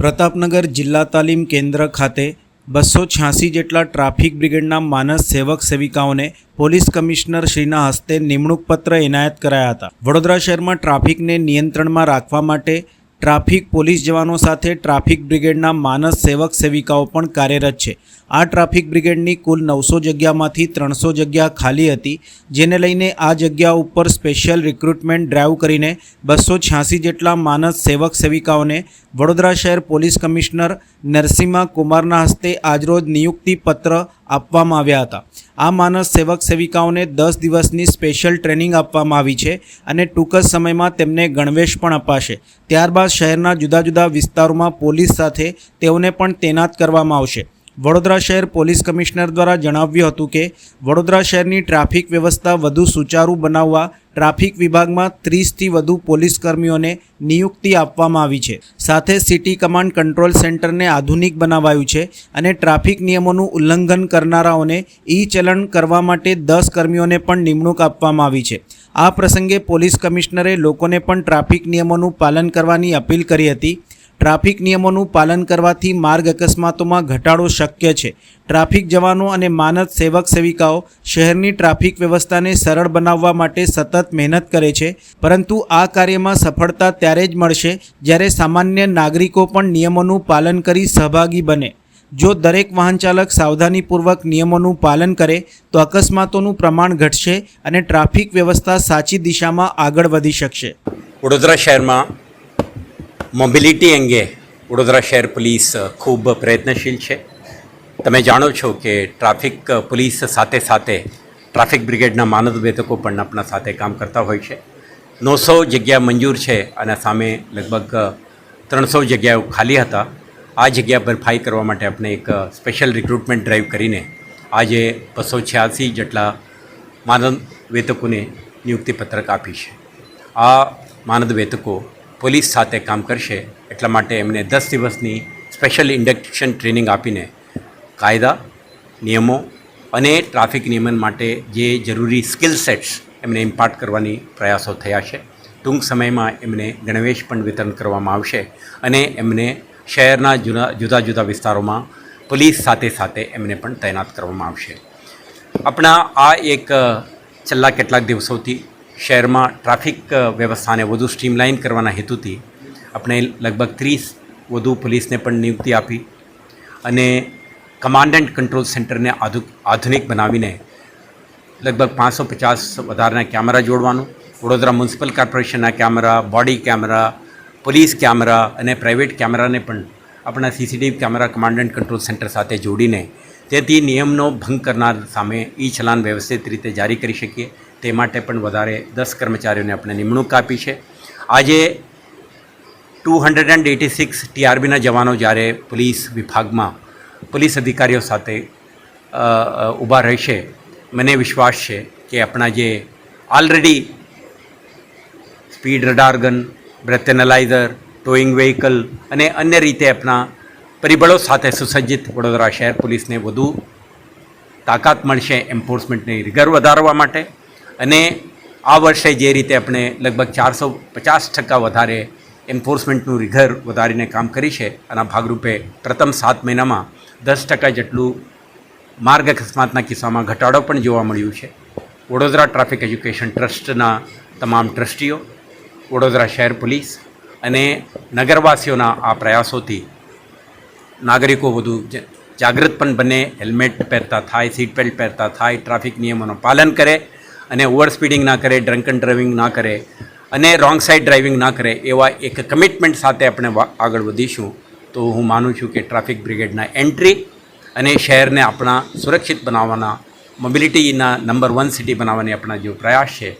પ્રતાપનગર જિલ્લા તાલીમ કેન્દ્ર ખાતે 286 જેટલા ટ્રાફિક બ્રિગેડના માનસ સેવક સેવિકાઓને પોલીસ કમિશનર શ્રીના હસ્તે નિમણૂક પત્ર એનાયત કરાયા હતા। વડોદરા શહેરમાં ટ્રાફિકને નિયંત્રણમાં રાખવા માટે ટ્રાફિક પોલીસ જવાનો સાથે ટ્રાફિક બ્રિગેડના માનસ સેવક સેવિકાઓ પણ કાર્યરત છે। આ ટ્રાફિક બ્રિગેડની કુલ 900 જગ્યામાંથી 300 જગ્યા ખાલી હતી, જેને લઈને આ જગ્યા ઉપર સ્પેશિયલ રિક્રુટમેન્ટ ડ્રાઈવ કરીને 286 જેટલા માનસ સેવક સેવિકાઓને વડોદરા શહેર પોલીસ કમિશનર નરસિમ્હા કુમારના હસ્તે આજરોજ નિયુક્તિ પત્ર આપવામાં આવ્યા હતા। આ માનસ સેવક સેવિકાઓને 10 દિવસની સ્પેશિયલ ટ્રેનિંગ આપવામાં આવી છે અને ટૂંક જ સમયમાં તેમને ગણવેશ પણ અપાશે। ત્યારબાદ શહેરના જુદા જુદા વિસ્તારોમાં પોલીસ સાથે તેઓને પણ તૈનાત કરવામાં આવશે। વડોદરા શહેર પોલીસ કમિશનર દ્વારા જણાવ્યું હતું કે વડોદરા શહેરની ટ્રાફિક વ્યવસ્થા વધુ સુચારુ બનાવવા ટ્રાફિક વિભાગમાં 30થી વધુ પોલીસ કર્મીઓને નિયુક્તિ આપવામાં આવી છે। સાથે સિટી કમાન્ડ કંટ્રોલ સેન્ટરને આધુનિક બનાવાયું છે અને ટ્રાફિક નિયમોનું ઉલ્લંઘન કરનારાઓને ચલણ કરવા માટે 10 કર્મીઓને પણ નિમણૂક આપવામાં આવી છે। આ પ્રસંગે પોલીસ કમિશનરે લોકોને પણ ટ્રાફિક નિયમોનું પાલન કરવાની અપીલ કરી હતી। ટ્રાફિક નિયમોનું પાલન કરવાથી માર્ગ અકસ્માતોમાં ઘટાડો શક્ય છે। ટ્રાફિક જવાનો અને માનસ સેવક સેવિકાઓ શહેરની ટ્રાફિક વ્યવસ્થાને સરળ બનાવવા માટે સતત મહેનત કરે છે, પરંતુ આ કાર્યમાં સફળતા ત્યારે જ મળશે જ્યારે સામાન્ય નાગરિકો પણ નિયમોનું પાલન કરી સહભાગી બને। જો દરેક વાહન ચાલક સાવધાનીપૂર્વક નિયમોનું પાલન કરે તો અકસ્માતોનું પ્રમાણ ઘટશે અને ટ્રાફિક વ્યવસ્થા સાચી દિશામાં આગળ વધી શકશે। વડોદરા શહેરમાં મોબિલિટી અંગે વડોદરા શહેર પોલીસ ખૂબ પ્રયત્નશીલ છે। તમે જાણો છો કે ટ્રાફિક પોલીસ સાથે સાથે ટ્રાફિક બ્રિગેડના માનદ વેતકો પણ આપણા સાથે કામ કરતા હોય છે। 900 જગ્યા મંજૂર છે અને સામે લગભગ 300 જગ્યાઓ ખાલી હતા। આ જગ્યા ભરપાઈ કરવા માટે આપણે એક સ્પેશિયલ રિક્રુટમેન્ટ ડ્રાઈવ કરીને આજે 286 જેટલા માનદ વેતકોને નિયુક્તિપત્રક આપી છે। આ માનદ વેતકો પોલીસ સાથે કામ કરશે, એટલા માટે એમને 10 દિવસની સ્પેશિયલ ઇન્ડક્શન ટ્રેનિંગ આપીને કાયદા, નિયમો અને ટ્રાફિક નિયમન માટે જે જરૂરી સ્કિલ સેટ્સ એમને ઇમ્પાર્ટ કરવાની પ્રયાસો થયા છે। ટૂંક સમયમાં એમને ગણવેશ પણ વિતરણ કરવામાં આવશે અને એમને શહેરના જુદા જુદા વિસ્તારોમાં પોલીસ સાથે સાથે એમને પણ તૈનાત કરવામાં આવશે। આપણા આ એક છેલ્લા કેટલાક દિવસોથી શહેરમાં ટ્રાફિક વ્યવસ્થાને વધુ સ્ટ્રીમલાઇન કરવાના હેતુથી આપણે લગભગ 30 વધુ પોલીસને પણ નિયુક્તિ આપી અને કમાન્ડ એન્ડ કંટ્રોલ સેન્ટરને આધુનિક બનાવીને લગભગ 550 વધારાના કેમેરા જોડવાનું, વડોદરા મ્યુનિસિપલ કોર્પોરેશનના camera, body camera, police camera અને પ્રાઇવેટ કેમેરાને પણ આપણા CCTV camera command and control centre સાથે જોડીને તેથી નિયમનો ભંગ કરનાર સામે ચલાન વ્યવસ્થિત રીતે જારી કરી શકીએ તે માટે પણ વધારે 10 કર્મચારીઓને આપણે નિમણૂક આપી છે। આજે 286 ટીઆરબીના જવાનો જ્યારે પોલીસ વિભાગમાં પોલીસ અધિકારીઓ સાથે ઊભા રહેશે, મને વિશ્વાસ છે કે આપણા જે already speed radar gun, breath analyser, towing vehicle અને અન્ય રીતે આપણા પરિબળો સાથે સુસજ્જિત વડોદરા શહેર પોલીસને વધુ તાકાત મળશે એન્ફોર્સમેન્ટની રિગર વધારવા માટે। અને આ વર્ષે જે રીતે આપણે લગભગ 450% વધારે એન્ફોર્સમેન્ટનું રિગર વધારીને કામ કરી છે, આના ભાગરૂપે પ્રથમ 7 મહિનામાં 10% જેટલું માર્ગ અકસ્માતના કિસ્સામાં ઘટાડો પણ જોવા મળ્યું છે। વડોદરા ટ્રાફિક એજ્યુકેશન ટ્રસ્ટના તમામ ટ્રસ્ટીઓ, વડોદરા શહેર પોલીસ અને નગરવાસીઓના આ પ્રયાસોથી નાગરિકો વધુ જાગૃત પણ બને, હેલ્મેટ પહેરતા થાય, સીટ બેલ્ટ પહેરતા થાય, ટ્રાફિક નિયમોનું પાલન કરે અને ઓવર સ્પીડિંગ ના કરે, ડ્રંકન ડ્રાઇવિંગ ના કરે અને રોંગ સાઈડ ડ્રાઇવિંગ ના કરે એવા એક કમિટમેન્ટ સાથે આપણે આગળ વધીશું તો હું માનું છું કે ટ્રાફિક બ્રિગેડના એન્ટ્રી અને શહેરને આપણા સુરક્ષિત બનાવવાના, મોબિલિટીના નંબર 1 સિટી બનાવવાની આપણા જે પ્રયાસ છે